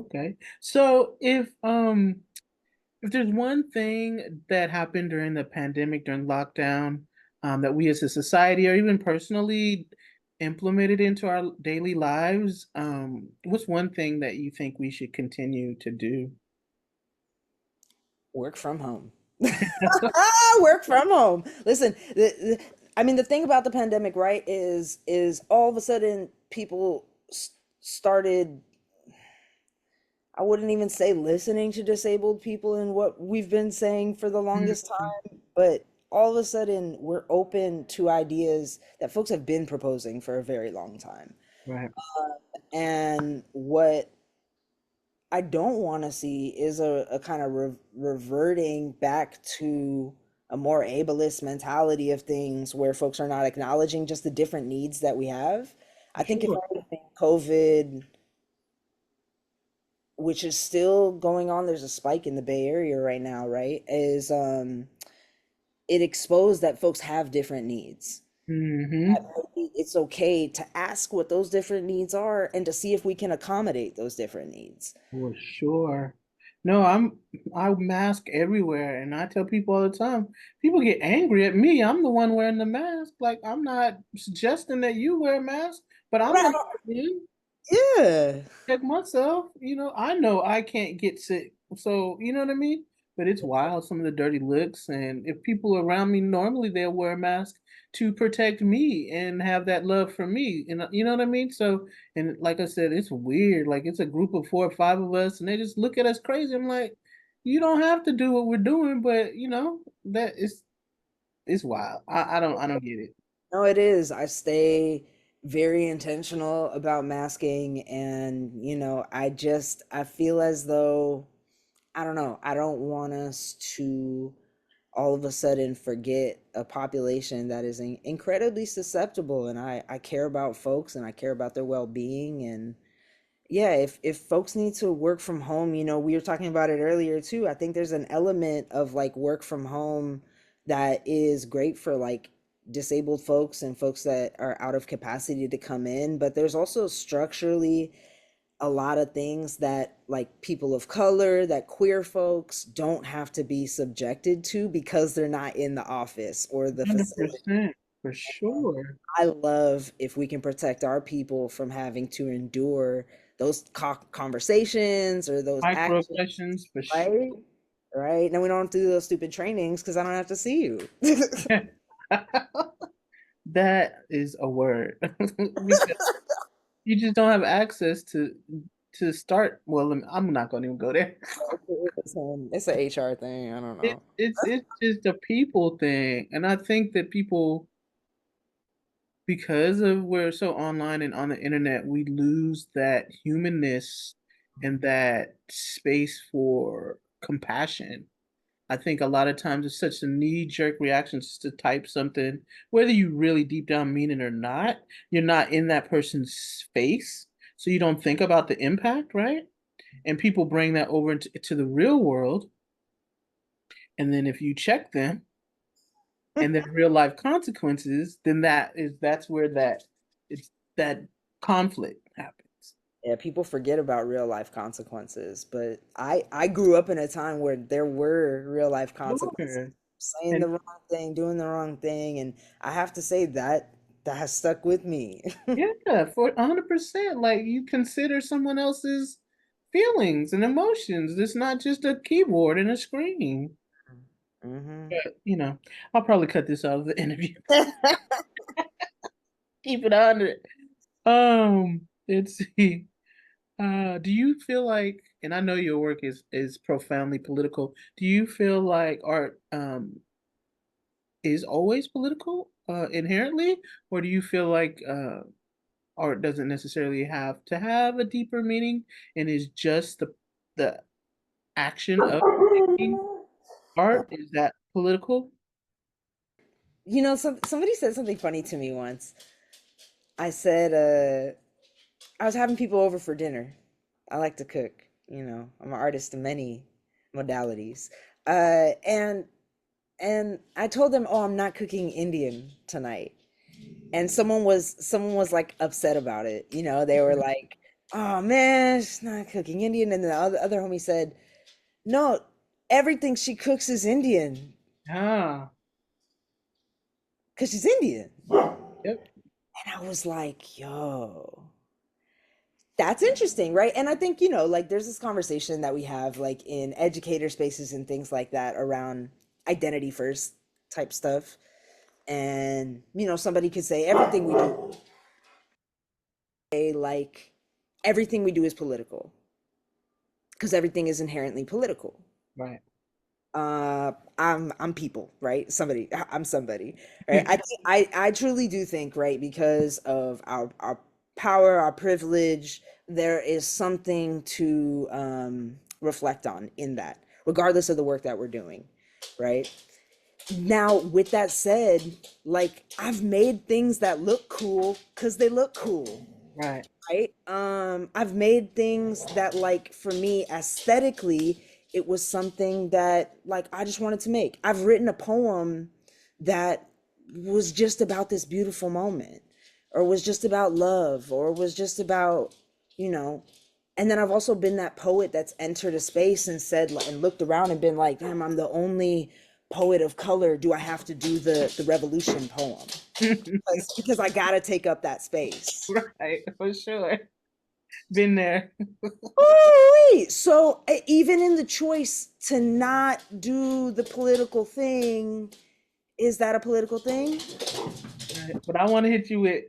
Okay. So if there's one thing that happened during the pandemic, during lockdown, that we as a society or even personally implemented into our daily lives, what's one thing that you think we should continue to do? Work from home. Work from home. Listen, I mean, the thing about the pandemic, right, is all of a sudden people started. I wouldn't even say listening to disabled people and what we've been saying for the longest Mhm. time, but all of a sudden we're open to ideas that folks have been proposing for a very long time. Right. And what I don't want to see is a kind of reverting back to a more ableist mentality of things where folks are not acknowledging just the different needs that we have. I think if Sure. anything, COVID, which is still going on, there's a spike in the Bay Area right now, right? Is it exposed that folks have different needs. That Hmm. maybe it's okay to ask what those different needs are and to see if we can accommodate those different needs. For sure. No, I mask everywhere and I tell people all the time, people get angry at me. I'm the one wearing the mask. Like I'm not suggesting that you wear a mask, but I'm not Right. in. Yeah. Check myself. I know I can't get sick. So, you know what I mean? But it's wild, some of the dirty looks. And if people around me normally they'll wear a mask to protect me and have that love for me. And you know what I mean? So, and like I said, it's weird. Like it's a group of 4 or 5 of us and they just look at us crazy. I'm like, you don't have to do what we're doing, but that is it's wild. I don't get it. No, it is. I stay very intentional about masking and, I feel as though I don't know, I don't want us to all of a sudden forget a population that is incredibly susceptible, and I care about folks and I care about their well-being. And yeah, if folks need to work from home, we were talking about it earlier too. I think there's an element of like work from home that is great for like disabled folks and folks that are out of capacity to come in, but there's also structurally a lot of things that like people of color, that queer folks don't have to be subjected to because they're not in the office or the facility. 100% for sure. I love if we can protect our people from having to endure those conversations or those actions, Microaggressions for right? Right. Now we don't have to do those stupid trainings because I don't have to see you. sure. That is a word. Because you just don't have access to start. Well, I'm not going to even go there. It's an HR thing. I don't It, know. it's just a people thing, and I think that people, because of we're so online and on the internet, we lose that humanness and that space for compassion. I think a lot of times it's such a knee-jerk reaction just to type something, whether you really deep down mean it or not, you're not in that person's face, so you don't think about the impact, right? And people bring that over into to the real world, and then if you check them and there's real life consequences, then that's where it's that conflict happens. Yeah, people forget about real life consequences, but I grew up in a time where there were real life consequences. Sure. Saying the And wrong thing, doing the wrong thing, and I have to say that has stuck with me. yeah, for 100%, like you consider someone else's feelings and emotions. It's not just a keyboard and a screen. Hmm. But, I'll probably cut this out of the interview. Keep it 100. Let's see. Do you feel like, and I know your work is profoundly political. Do you feel like art is always political inherently, or do you feel like art doesn't necessarily have to have a deeper meaning and is just the action of making art? Is that political? Somebody said something funny to me once. I said, I was having people over for dinner. I like to cook, I'm an artist in many modalities. Uh, and and I told them, "Oh, I'm not cooking Indian tonight." And someone was like upset about it. They were like, oh man, she's not cooking Indian. And the other homie said, no, everything she cooks is Indian Ah, because she's Indian. yep, And I was like, yo, that's interesting, right? And I think, you know, like there's this conversation that we have like in educator spaces and things like that around identity first type stuff. And, you know, somebody could say everything we do, like everything we do is political because everything is inherently political. right. I'm people, right? I'm somebody, right? I truly do think, right, because of our power, our privilege, there is something to reflect on in that, regardless of the work that we're doing, right? Now, with that said, like I've made things that look cool because they look cool, Right. right? I've made things that like for me aesthetically, it was something that like I just wanted to make. I've written a poem that was just about this beautiful moment, or was just about love, or was just about, you know, and then I've also been that poet that's entered a space and said like, and looked around and been like, damn, I'm the only poet of color. Do I have to do the revolution poem? Because I gotta take up that space. Right, for sure. Been there. Oh, wait. So even in the choice to not do the political thing, is that a political thing? Right. But I want to hit you with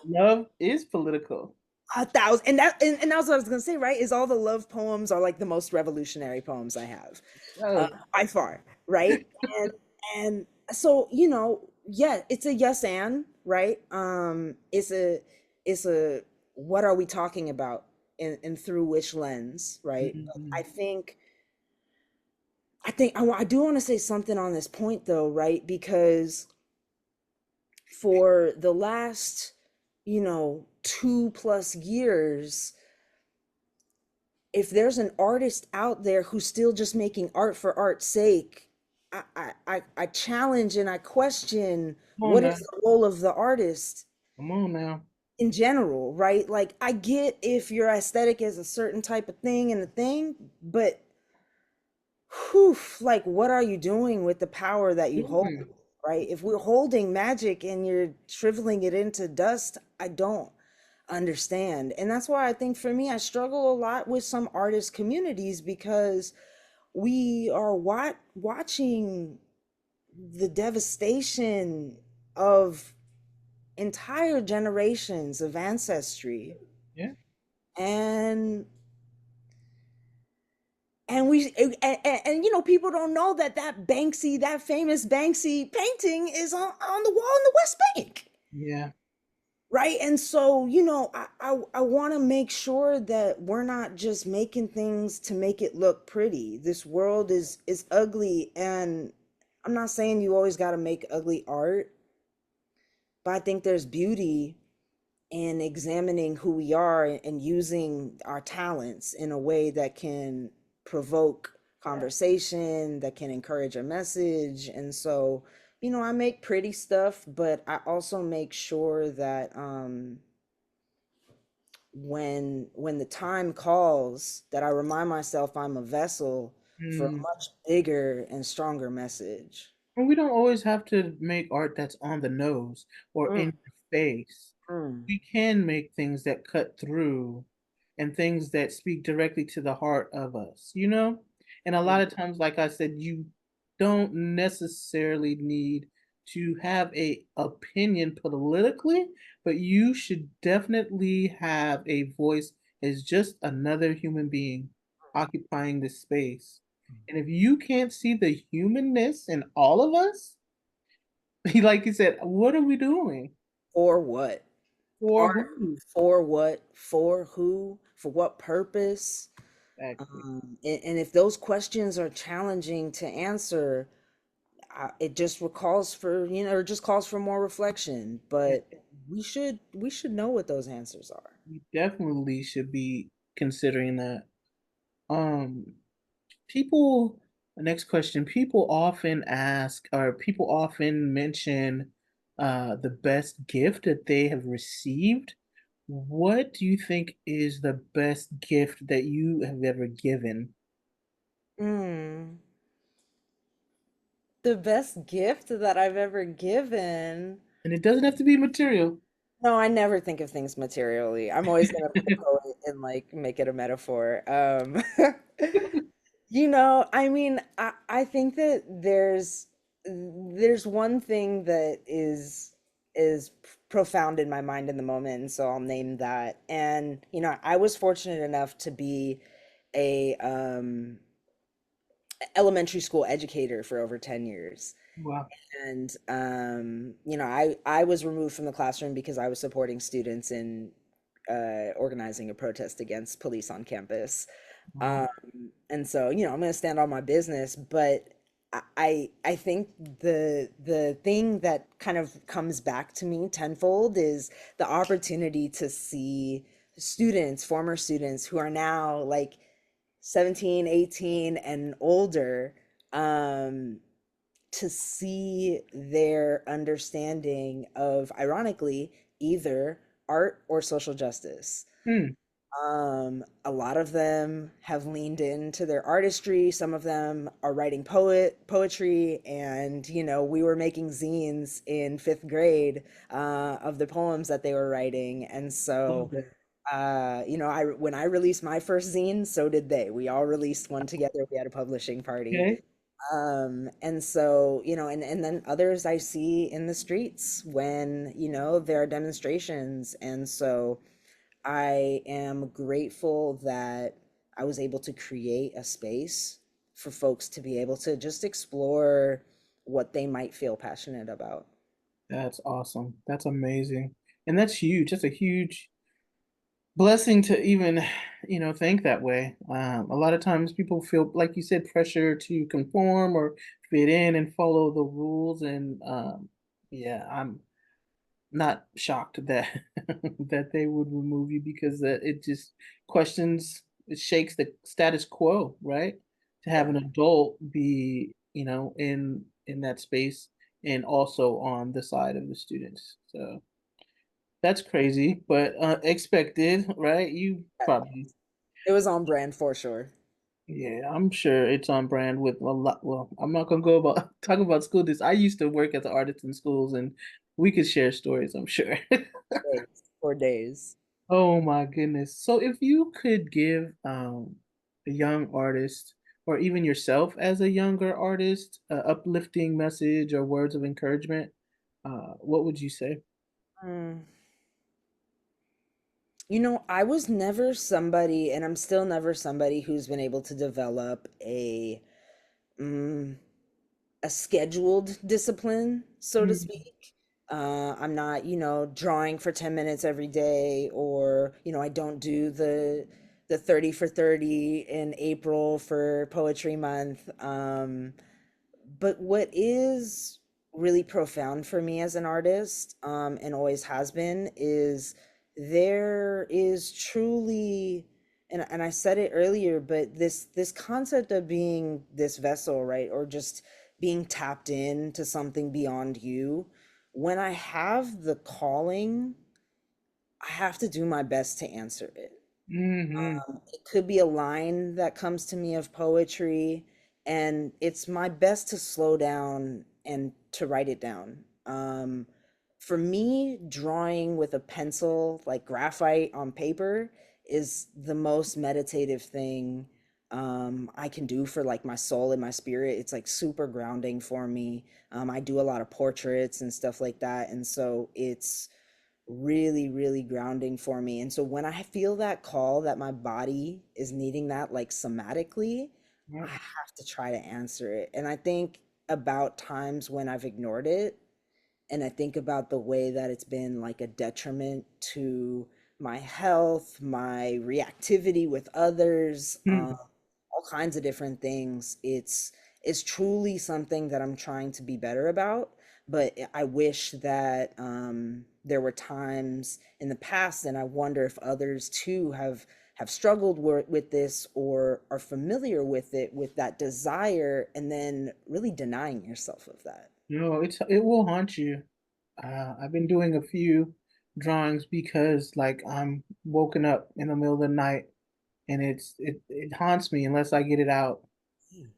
love is political. 1,000. And that's what I was gonna say, right? Is all the love poems are like the most revolutionary poems I have, So, by far, right? And and so you know, yeah, it's a yes and right. It's a what are we talking about and through which lens, right? I mhm, think I do want to say something on this point though, right? Because for the last, you know, 2+ years, if there's an artist out there who's still just making art for art's sake, I challenge and I question come on what now. is the role of the artist Come on now. in general, right? Like I get if your aesthetic is a certain type of thing and a thing, but whew, like what are you doing with the power that you hold, Mm, right? If we're holding magic and you're shriveling it into dust, I don't understand. And that's why I think for me, I struggle a lot with some artist communities because we are watching the devastation of entire generations of ancestry, yeah, and and you know people don't know that that famous Banksy painting is on the wall in the West Bank, yeah. right? And so you know I want to make sure that we're not just making things to make it look pretty. This world is ugly, and I'm not saying you always got to make ugly art, but I think there's beauty in examining who we are and using our talents in a way that can provoke conversation, that can encourage a message. And so, you know, I make pretty stuff, but I also make sure that when the time calls, that I remind myself I'm a vessel for a Mm. much bigger and stronger message. And we don't always have to make art that's on the nose or in Mm, your face. mm, We can make things that cut through and things that speak directly to the heart of us, you know? And a lot mm. of times, like I said, you don't necessarily need to have a opinion politically, but you should definitely have a voice as just another human being occupying this space. And if you can't see the humanness in all of us, like you said, what are we doing? For what? For Art who? for what? For who? For what purpose? Exactly. And if those questions are challenging to answer, it just recalls for, you know, or just calls for more reflection. Yeah, But we should know what those answers are. we definitely should be considering that. Um, people, next question. People often ask, or people often mention the best gift that they have received. What do you think is the best gift that you have ever given? Mm. The best gift that I've ever given. And it doesn't have to be material. No, I never think of things materially. I'm always gonna be a poet and like make it a metaphor. I mean, I think that there's one thing that is profound in my mind in the moment, and so I'll name that. And I was fortunate enough to be a elementary school educator for over 10 years. Wow. And I was removed from the classroom because I was supporting students in organizing a protest against police on campus. Wow. Um, and so, I'm going to stand on my business, but I think the thing that kind of comes back to me tenfold is the opportunity to see students, former students who are now like 17, 18, and older, um, to see their understanding of, ironically, either art or social justice. Hmm. A lot of them have leaned into their artistry. Some of them are writing poetry, and we were making zines in fifth grade of the poems that they were writing. And Love so, that. I when I released my first zine, so did they. We all released one together. We had a publishing party. Okay. And so, and then others I see in the streets when, there are demonstrations. And so I am grateful that I was able to create a space for folks to be able to just explore what they might feel passionate about. That's awesome. That's amazing. And that's huge. That's a huge blessing to even, think that way. A lot of times people feel, like you said, pressure to conform or fit in and follow the rules. And yeah, I'm not shocked that that they would remove you because it just questions, it shakes the status quo, right? To have Yeah. an adult be, in that space and also on the side of the students. So that's crazy, but expected, right? You probably, It was on brand for sure. yeah, I'm sure it's on brand with a lot. Well, I'm not gonna go about talk about school. This I used to work as an artist in schools, and we could share stories, I'm sure. Days, for days. Oh my goodness. So if you could give a young artist or even yourself as a younger artist a uplifting message or words of encouragement, what would you say? Mm. I was never somebody, and I'm still never somebody who's been able to develop mm, a scheduled discipline, so to Mm, speak. I'm not, drawing for 10 minutes every day, or, I don't do the 30 for 30 in April for poetry month. But what is really profound for me as an artist, and always has been, is there is truly, and I said it earlier, but this concept of being this vessel, right, or just being tapped into something beyond you. When I have the calling, I have to do my best to answer it. hmm. It could be a line that comes to me of poetry, and it's my best to slow down and to write it down. For me, drawing with a pencil, like graphite on paper, is the most meditative thing I can do for like my soul and my spirit. It's like super grounding for me. I do a lot of portraits and stuff like that, and so it's really, really grounding for me. And so when I feel that call that my body is needing that like somatically, I Right. have to try to answer it. And I think about times when I've ignored it, and I think about the way that it's been like a detriment to my health, my reactivity with others, Hmm. all kinds of different things. It's truly something that I'm trying to be better about. But I wish that there were times in the past, and I wonder if others too have struggled with this or are familiar with it, with that desire, and then really denying yourself of that. No, it will haunt you. I've been doing a few drawings because like I'm woken up in the middle of the night and it haunts me unless I get it out.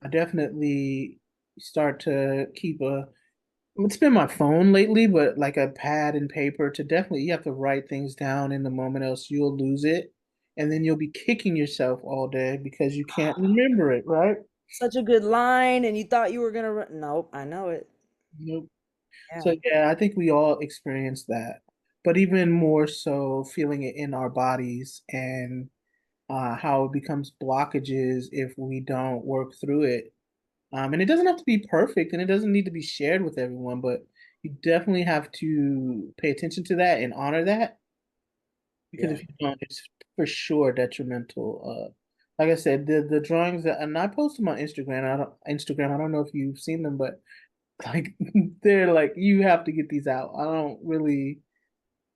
I definitely start to keep a it's been my phone lately, but like a pad and paper to definitely you have to write things down in the moment, else you'll lose it. And then you'll be kicking yourself all day because you can't remember it, right? Such a good line, and you thought you were gonna run. Nope, I know it. Nope. So Yeah. yeah, I think we all experience that. But even more so feeling it in our bodies and how it becomes blockages if we don't work through it. And it doesn't have to be perfect and it doesn't need to be shared with everyone, but you definitely have to pay attention to that and honor that because Yeah. if you don't, it's for sure detrimental. Like I said, the drawings that and I post them on Instagram. I don't know if you've seen them, but like they're like you have to get these out. I don't really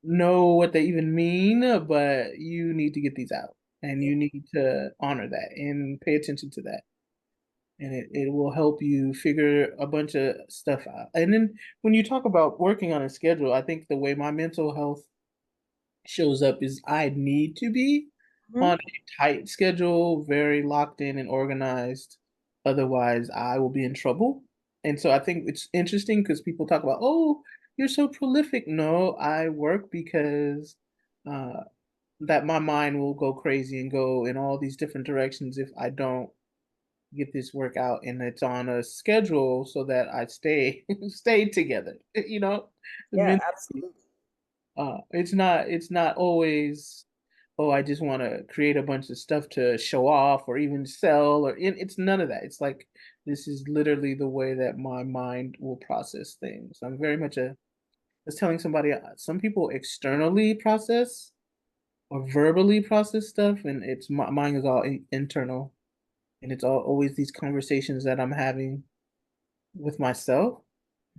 know what they even mean, but you need to get these out and Yeah. you need to honor that and pay attention to that. And it will help you figure a bunch of stuff out. And then when you talk about working on a schedule, I think the way my mental health shows up is I need to be Mhm. on a tight schedule, very locked in and organized. Otherwise, I will be in trouble. And so I think it's interesting because people talk about, oh, you're so prolific. No, I work because uh, that my mind will go crazy and go in all these different directions if I don't get this work out and it's on a schedule so that I stay together. You know, Yeah, mentally. absolutely. It's not always, oh, I just want to create a bunch of stuff to show off or even sell it's none of that. It's like this is literally the way that my mind will process things. I'm very much a I was telling somebody some people externally process or verbally process stuff and it's my mine is all internal and it's all always these conversations that I'm having with myself.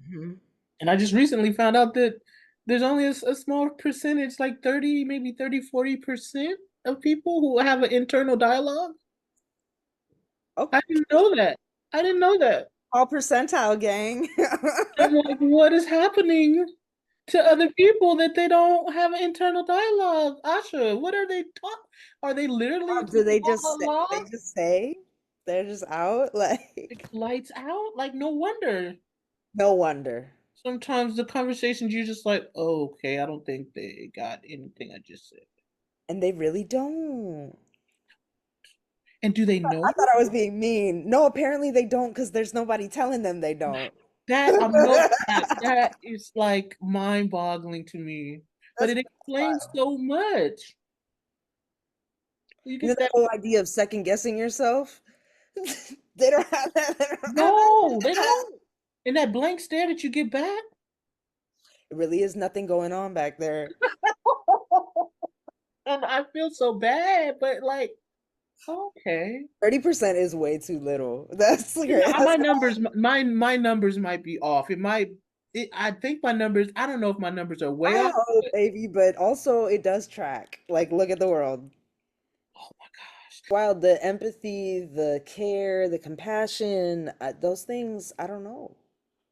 Mhm. And I just recently found out that there's only a small percentage, like 30, maybe 30, 40% of people who have an internal dialogue. Oh, I didn't know that. I didn't know that. all percentile gang. I'm like, what is happening to other people that they don't have an internal dialogue? Asha, what are they talk? Are they literally Do talking they all just say, they along? just say they're just out? Like Like, lights out? Like no wonder. no wonder. Sometimes the conversations you're just like, oh, okay, I don't think they got anything I just said. And they really don't. And do they know I thought I was being mean. No, apparently they don't because there's nobody telling them they don't. that? No, that is like mind-boggling to me. But That's it explains so much. You You know get that that? whole idea of second guessing yourself? They don't have that. They don't have No, they that. don't. And that blank stare that you get back. It really is nothing going on back there. And I feel so bad, but like, okay. 30% is way too little. That's You know, great. my That's numbers, my numbers might be off. I think my numbers. I don't know if my numbers are way I off. hope, But, baby, but also it does track. Like, look at the world. oh my gosh, While the empathy, the care, the compassion, those things, I don't know.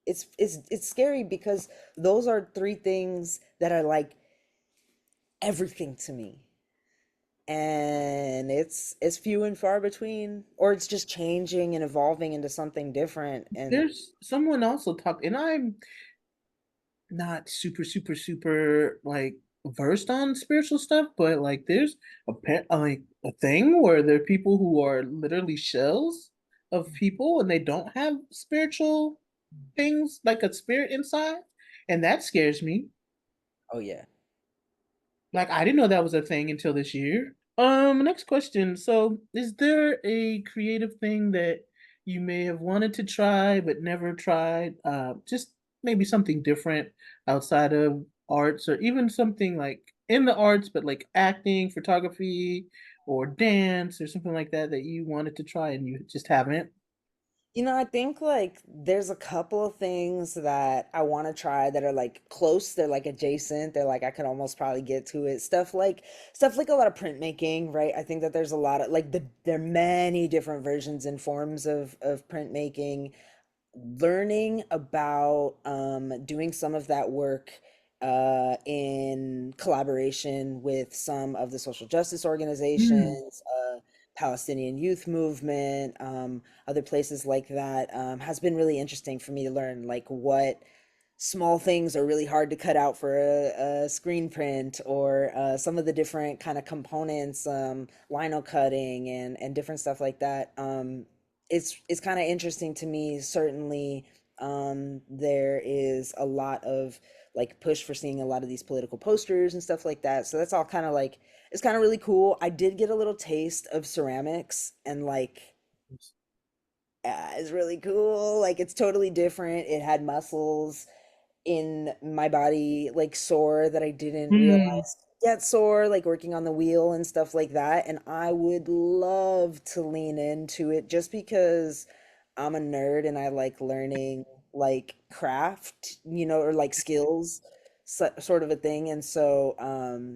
It's scary because those are three things that are like everything to me. And it's few and far between, or it's just changing and evolving into something different. And there's someone also talk, and I'm not super like versed on spiritual stuff, but like there's like a thing where there are people who are literally shells of people and they don't have spiritual things like a spirit inside, and that scares me. oh yeah. Like I didn't know that was a thing until this year. Next question. So, is there a creative thing that you may have wanted to try but never tried? Just maybe something different outside of arts, or even something like in the arts, but like acting, photography, or dance, or something like that that you wanted to try and you just haven't. I think like there's a couple of things that I want to try that are like close, they're like adjacent, they're like I could almost probably get to it. Stuff like a lot of printmaking, right? I think that there's a lot of like there are many different versions and forms of printmaking. Learning about doing some of that work in collaboration with some of the social justice Mm. organizations, Palestinian youth movement, other places like that, has been really interesting for me to learn like what small things are really hard to cut out for a screen print, or some of the different kind of components, lino cutting and different stuff like that. It's kind of interesting to me. Certainly, there is a lot of like push for seeing a lot of these political posters and stuff like that. So that's all kind of like, it's kind of really cool. I did get a little taste of ceramics, and like, it's really cool. Like it's totally different. It had muscles in my body like sore that I didn't Mm. realize get sore, like working on the wheel and stuff like that. And I would love to lean into it just because I'm a nerd and I like learning like craft, or like skills, sort of a thing. And so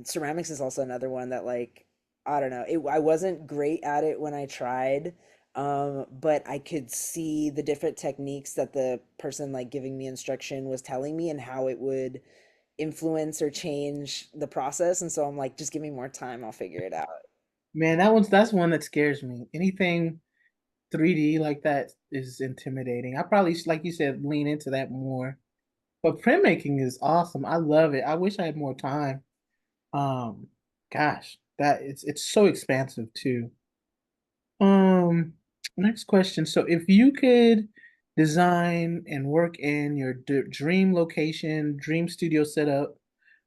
ceramics is also another one that like, I don't know, I wasn't great at it when I tried, but I could see the different techniques that the person like giving me instruction was telling me and how it would influence or change the process. And so I'm like, just give me more time, I'll figure it out. Man, that's one that scares me. Anything 3D like that is intimidating. I probably, like you said, lean into that more. But printmaking is awesome. I love it. I wish I had more time. Um, Gosh, that it's so expansive too. Um, Next question. So if you could design and work in your dream location, dream studio setup,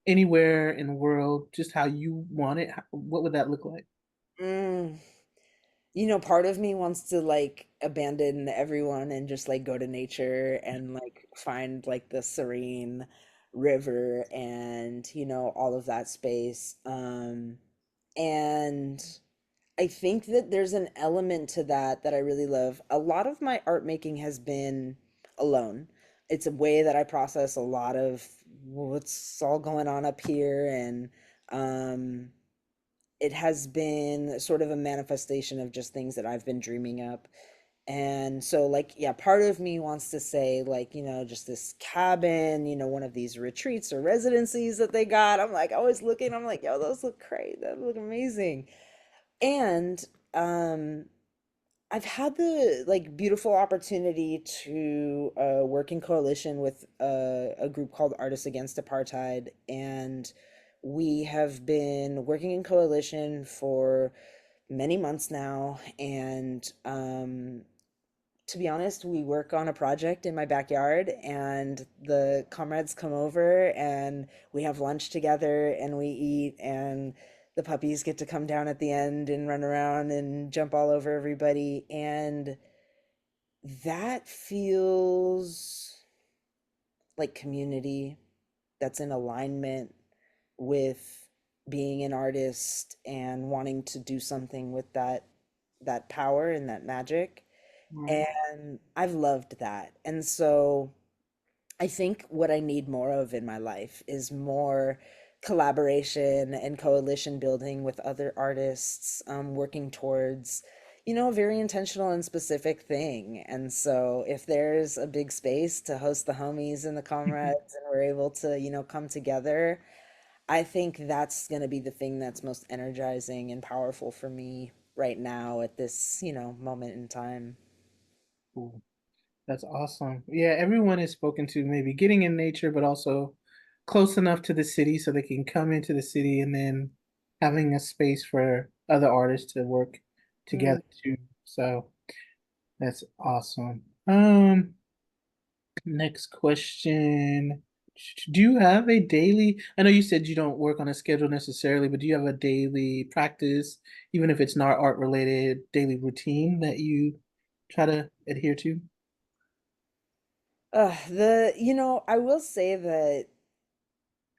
anywhere in the world, just how you want it, what would that look like? Mm. Part of me wants to like abandon everyone and just like go to nature and like find like the serene river and, all of that space. And I think that there's an element to that that I really love. A lot of my art making has been alone. It's a way that I process a lot of what's all going on up here, and um it has been sort of a manifestation of just things that I've been dreaming up. And so, like, yeah, part of me wants to say, like, just this cabin, one of these retreats or residencies that they got. I'm like, always looking, I'm like, yo, those look great. That look amazing. And um, I've had the like beautiful opportunity to work in coalition with a group called Artists Against Apartheid, and we have been working in coalition for many months now. And to be honest, we work on a project in my backyard, and the comrades come over and we have lunch together and we eat, and the puppies get to come down at the end and run around and jump all over everybody. And that feels like community that's in alignment with being an artist and wanting to do something with that power and that magic. Right. And I've loved that. And so I think what I need more of in my life is more collaboration and coalition building with other artists, working towards, a very intentional and specific thing. And so if there's a big space to host the homies and the comrades and we're able to, come together, I think that's going to be the thing that's most energizing and powerful for me right now at this, moment in time. Cool. That's awesome. Yeah, everyone is spoken to maybe getting in nature, but also close enough to the city so they can come into the city and then having a space for other artists to work Mm. together too. So that's awesome. Next question. Do you have a daily, I know you said you don't work on a schedule necessarily, but do you have a daily practice, even if it's not art related, daily routine that you try to adhere to? I will say that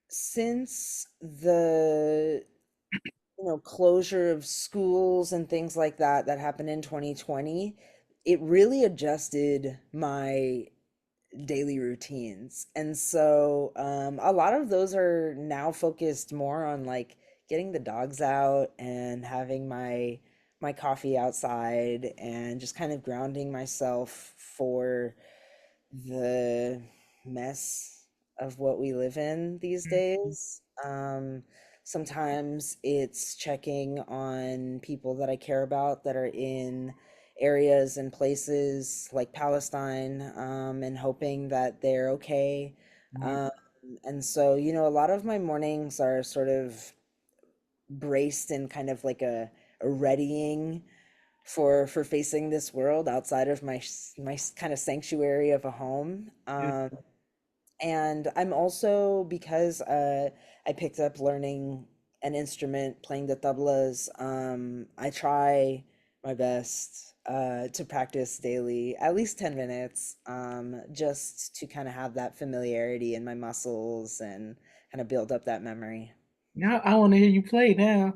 since the, closure of schools and things like that happened in 2020, it really adjusted my daily routines. And so, a lot of those are now focused more on like getting the dogs out and having my coffee outside and just kind of grounding myself for the mess of what we live in these Mhm. days. Sometimes it's checking on people that I care about that are in areas and places like Palestine, and hoping that they're okay. Mhm. Um, and so, a lot of my mornings are sort of braced in kind of like a readying for facing this world outside of my kind of sanctuary of a home. Beautiful. And I'm also, because I picked up learning an instrument, playing the tablas. I try my best to practice daily, at least 10 minutes, just to kind of have that familiarity in my muscles and kind of build up that memory. Now I want to hear you play now.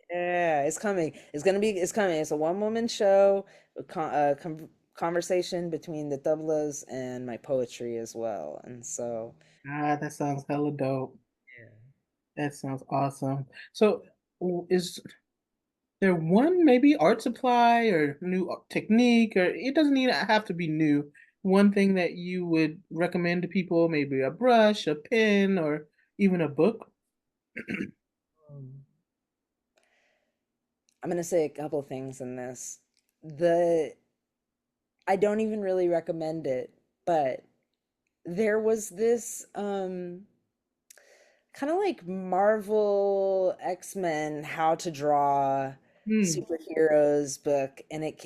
Yeah, it's coming. It's coming. It's a one-woman show, conversation between the tablas and my poetry as well. And so, Ah, that sounds hella dope. yeah. That sounds awesome. So, is there one maybe art supply or new technique, or it doesn't even have to be new? One thing that you would recommend to people, maybe a brush, a pen, or even a book? Um, I'm gonna say a couple things in this. The I don't even really recommend it, but there was this kind of like Marvel X-Men How to Draw Hmm. Superheroes book, and it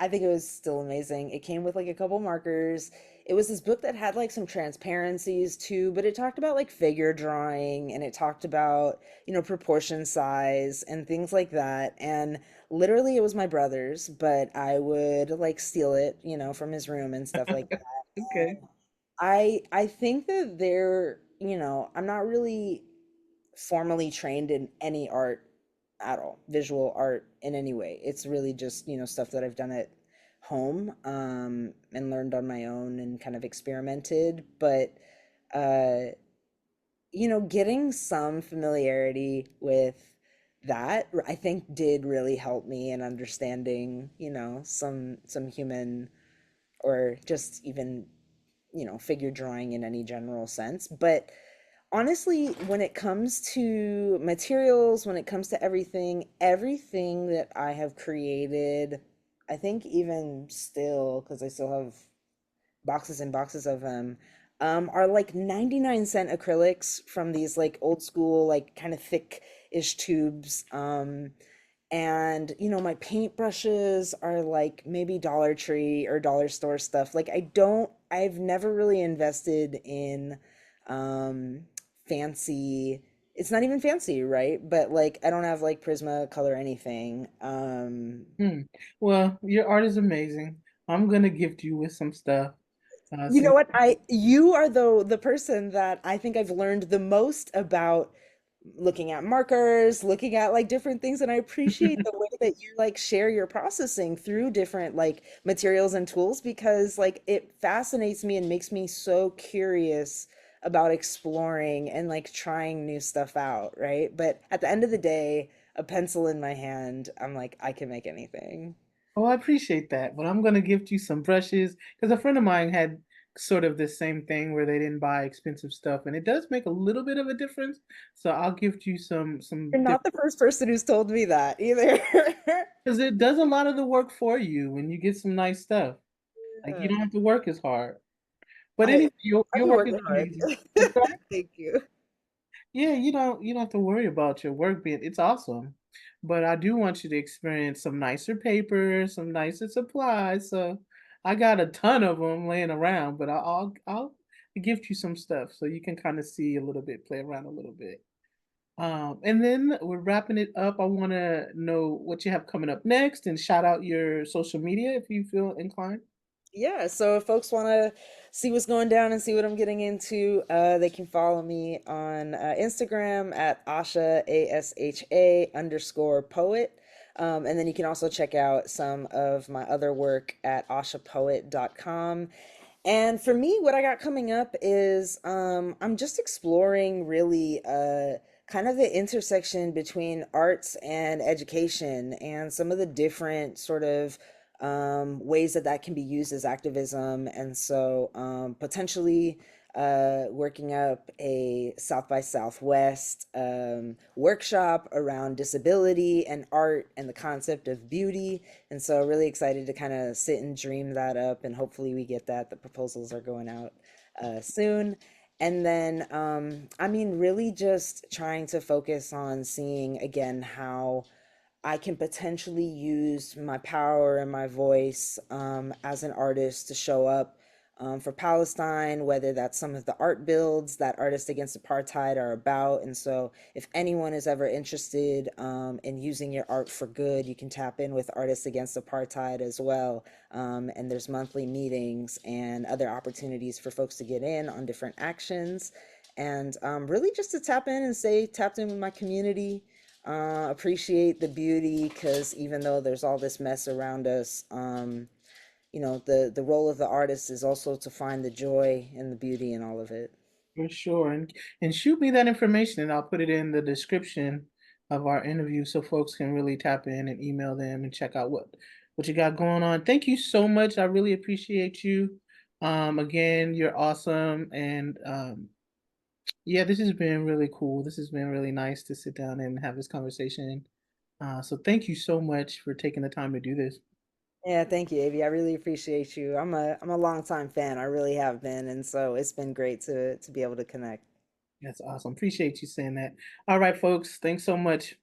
I think it was still amazing. It came with like a couple markers. It was this book that had like some transparencies too, but it talked about like figure drawing, and it talked about, proportion size and things like that. And literally it was my brother's, but I would like steal it, from his room and stuff like that. Okay. I think that I'm not really formally trained in any art at all, visual art in any way. It's really just, stuff that I've done at home, and learned on my own and kind of experimented. But uh, getting some familiarity with that, I think did really help me in understanding, some human or just even figure drawing in any general sense. But honestly, when it comes to materials, when it comes to everything that I have created, I think even still, because I still have boxes and boxes of them, are like 99-cent acrylics from these like old school, like kind of thick-ish tubes. And my paintbrushes are like maybe Dollar Tree or dollar store stuff. Like I've never really invested in um fancy, it's not even fancy, right? But like I don't have like Prismacolor anything. Hmm. Well, your art is amazing. I'm gonna gift you with some stuff. You know Since what? You are the person that I think I've learned the most about looking at markers, looking at like different things, and I appreciate the way that you like share your processing through different like materials and tools, because like it fascinates me and makes me so curious about exploring and like trying new stuff out, right? But at the end of the day, a pencil in my hand, I'm like, I can make anything. Oh, I appreciate that, but I'm gonna gift you some brushes because a friend of mine had sort of the same thing where they didn't buy expensive stuff, and it does make a little bit of a difference. So I'll gift you some You're not the different first person who's told me that either. because it does a lot of the work for you when you get some nice stuff. Like you Yeah. don't have to work as hard. But I anyway, your I've been work is working hard. amazing. What's that? Thank you. Yeah, you don't have to worry about your work being it's awesome. But I do want you to experience some nicer paper, some nicer supplies. So I got a ton of them laying around, but I'll gift you some stuff so you can kind of see a little bit, play around a little bit. And then we're wrapping it up. I want to know what you have coming up next and shout out your social media if you feel inclined. Yeah, so if folks want to see what's going down and see what I'm getting into, they can follow me on Instagram at Asha, ASHA underscore poet. And then you can also check out some of my other work at ashapoet.com. And for me, what I got coming up is I'm just exploring really kind of the intersection between arts and education and some of the different sort of ways that that can be used as activism. And so potentially working up a South by Southwest workshop around disability and art and the concept of beauty. And so, really excited to kind of sit and dream that up, and hopefully, we get that. The proposals are going out soon. And then, I mean, really just trying to focus on seeing again how I can potentially use my power and my voice as an artist to show up for Palestine, whether that's some of the art builds that Artists Against Apartheid are about. And so, if anyone is ever interested in using your art for good, you can tap in with Artists Against Apartheid as well. And there's monthly meetings and other opportunities for folks to get in on different actions. And really just to tap in and stay tapped in with my community, appreciate the beauty, because even though there's all this mess around us, the role of the artist is also to find the joy and the beauty in all of it. For sure. And shoot me that information and I'll put it in the description of our interview so folks can really tap in and email them and check out what you got going on. Thank you so much. I really appreciate you. Again, you're awesome. And yeah, this has been really cool. This has been really nice to sit down and have this conversation. So thank you so much for taking the time to do this. Yeah, thank you, Avi. I really appreciate you. I'm a longtime fan. I really have been, and so it's been great to be able to connect. That's awesome. Appreciate you saying that. All right, folks. Thanks so much.